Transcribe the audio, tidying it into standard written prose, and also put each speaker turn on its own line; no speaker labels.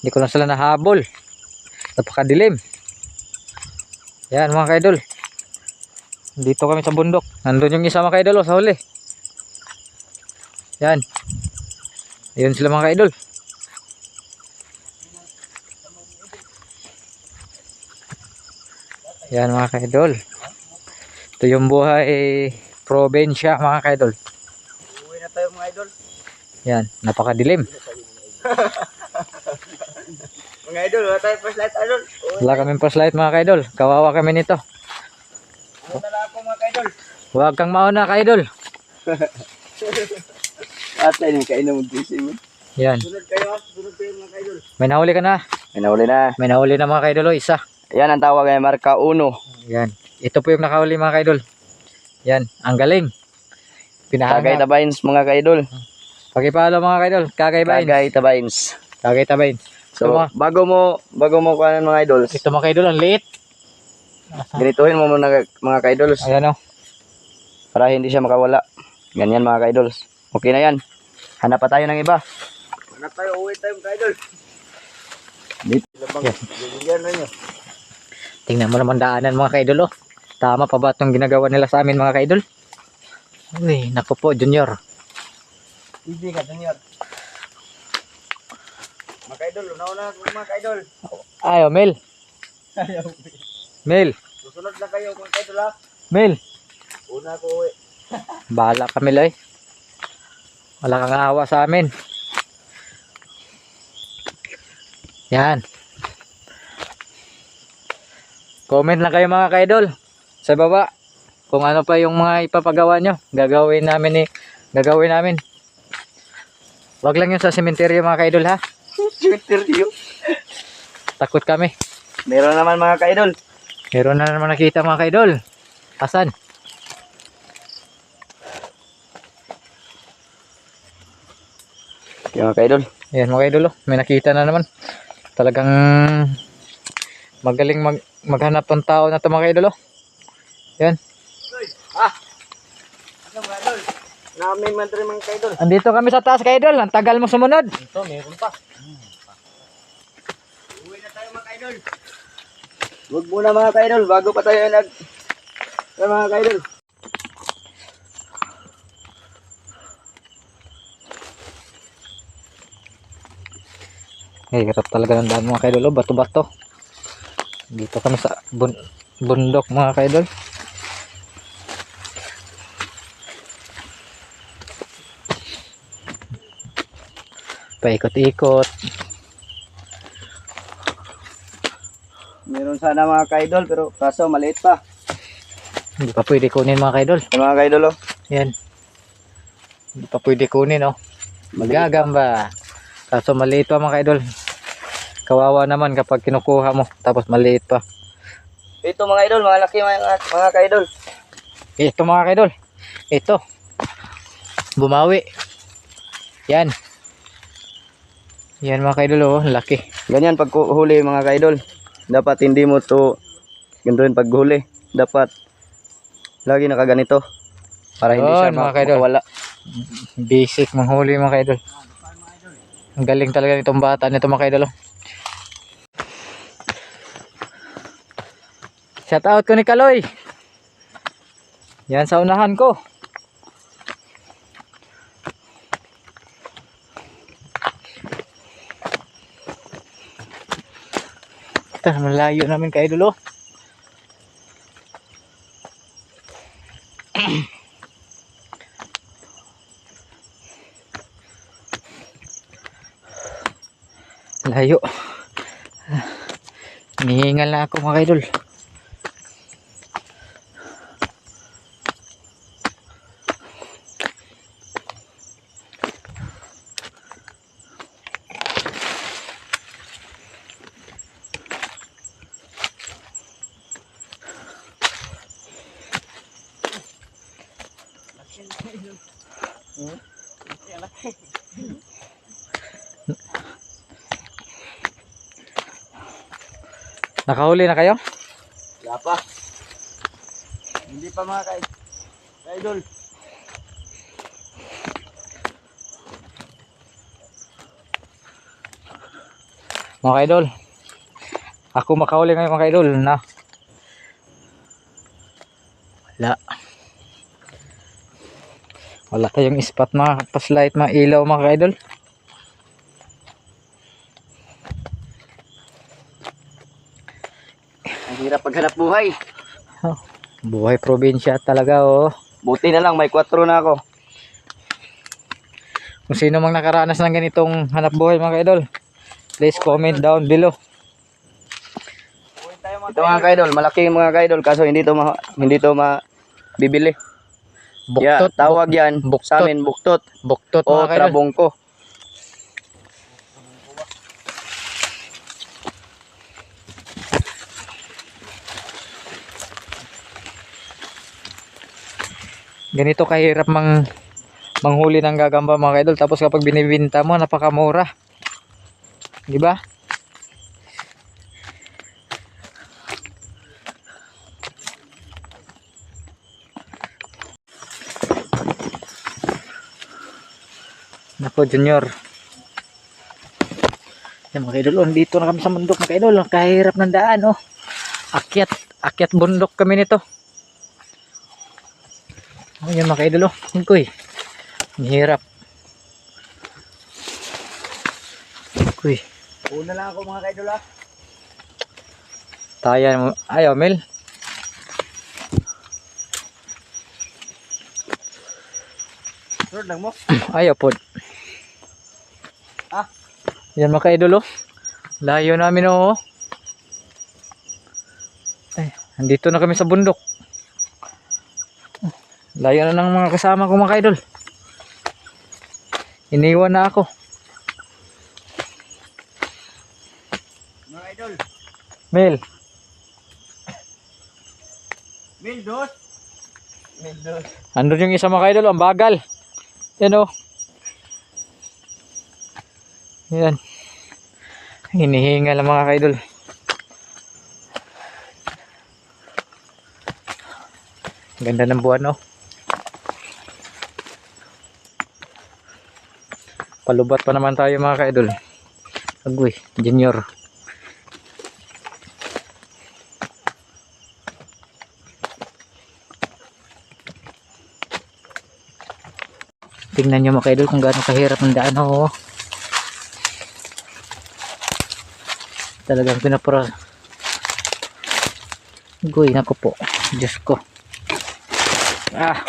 Hindi ko na sila nahabol. Napakadilim. Yan mga kaidol. Dito kami sa bundok. Nandun yung isa mga kaidol sa huli. Yan. Ayun sila mga kaidol. Yan mga kaidol. Ito yung buhay probinsya mga kaidol.
Uwi na tayo mga idol.
Yan, napakadilim.
Mga idol, wala tayo flashlight idol.
Wala kaming flashlight mga kaidol. Kawawa kami nito.
Wala na ako mga idol.
Huwag kang mauna kaidol.
Ate, yung kainan mo busy mo.
Yan.
Sunod kayo mga idol.
May nahuli ka na.
May nahuli na.
May nahuli na mga kaidol. Isa.
Yan ang tawag ay marka 1.
Yan. Ito po yung nakahuli mga kaidol. Yan. Ang galing.
Kagay
Pinahanga.
tabayns mga kaidol.
Pakipalo mga kaidol. Kagay Bains.
Kagay tabayns.
Kagay Tabains.
So,
Ito,
bago mo kanan mga idols,
ito mga kaidol. Ang liit.
ganituhin mo muna mga ka-idols
Ayan o.
para hindi siya makawala. Ganyan mga ka-idols. Okay na yan. Hanap pa tayo ng iba. Hanap tayo, uwi tayo mga ka-idols. Dito labang. Yan na nyo.
Tingnan mo naman daanan mga kaidol. Tama pa ba itong ginagawa nila sa amin mga kaidol? Uy, naku po Junior.
Hindi ka, Junior. Mga ka-idol, una-una mga ka-idol.
Ayo, Mel. Mel.
Susunod na kayo mga ka-idol ha.
Mel.
Una ko uwi.
Bahala ka Mel ay. Wala kang awa sa amin. Yan. Comment lang kayo mga kaidol sa baba kung ano pa yung mga ipapagawa nyo. Gagawin namin. Wag lang yung sa sementeryo mga kaidol ha.
Interview.
Takot kami.
Meron naman mga ka-idol.
Meron na naman nakita mga kaidol. Asan?
Okay, mga ka-idol.
Ayan mga kaidol. May nakita na naman. Talagang magaling maghanap ng tao na ito mga kaidol. Yan.
Ano mga ka-idol? Namin man rin mga ka-idol.
Andito kami sa taas kaidol. Ang tagal mo sumunod.
Ito, meron pa. Uwi na tayo mga ka-idol. Huwag muna mga ka-idol, bago pa tayo mga ka-idol.
Hirap talaga ng daan mga kaidol. Bato-bato. Dito kami sa bundok mga kaidol. Paikot-ikot.
Meron sana mga ka-idol, pero kaso maliit pa.
Hindi pa pwede kunin mga kaidol.
Ito mga ka-idol oh.
Yan. Hindi pa pwede kunin oh. Magagamba. Kaso maliit pa mga kaidol. Kawawa naman kapag kinukuha mo. Tapos maliit pa.
Ito mga idol, mga laki mga ka-idol.
Ito mga kaidol. Ito. Bumawi. Yan. Yan mga kaidol oh. Laki.
Ganyan pag huli mga ka-idol. Dapat hindi mo to gantuin pag huli. Dapat lagi nakaganito. Para hindi
Yun,
siya
mga ka-idol.
makawala.
Basic manghuli mga kaidol. Ang galing talaga nitong bata nito mga kaidol. Shout out ko ni Kaloy. Yan sa unahan ko. Ito, malayo namin kaidol oh. Layo. Hinihingal na ako mga kaidol. Nakahuli na kayo?
Wala pa. Hindi pa mga ka-idol.
Mga idol, ako makahuli ngayon mga idol na wala tayong spot mga paslight, mga ilaw mga idol.
Ang hirap paghanap buhay.
Buhay probinsya talaga oh.
Buti na lang may 4 na ako.
Kung sino mang nakaranas ng ganitong hanap buhay mga idol, please comment down below.
Ito mga kaidol, malaking mga kaidol kaso hindi to mabibili.
Buktot,
tawag yan
buktot.
sa amin buktot
buktot
o
mga idol.
trabongko.
Ganito kahirap manghuli ng gagamba mga idol, tapos kapag binibenta mo napakamura. Di ba? Nako Junior. Yan mga idol, oh, dito na kami sa bundok mga idol, kahirap ng daan oh. Akyat bundok kami nito. Oh, yan mga idol, oh. Kuy. Ang hirap. Kuy.
Una lang ako mga kaidol ha.
Tayan mo. Ayaw, Mel.
Sunod lang mo.
Ayaw po.
Ah.
Yan mga idol, oh. Layo namin oh. Ay, andito na kami sa bundok. Layo na ng mga kasama ko mga idol. Iniwan na ako.
Mga idol.
Mel.
Mildos.
Andun yung isa mga idol, ang bagal. Yan oh. Yan. Hinihingal ang mga idol. Ganda ng buwan oh. Palubat pa naman tayo mga ka-idol. Agoy, Junior. Tingnan nyo mga ka-idol kung gaano kahirap ang daan oh. Talagang pinapura. Agoy, naku po. Diyos ko. Ah.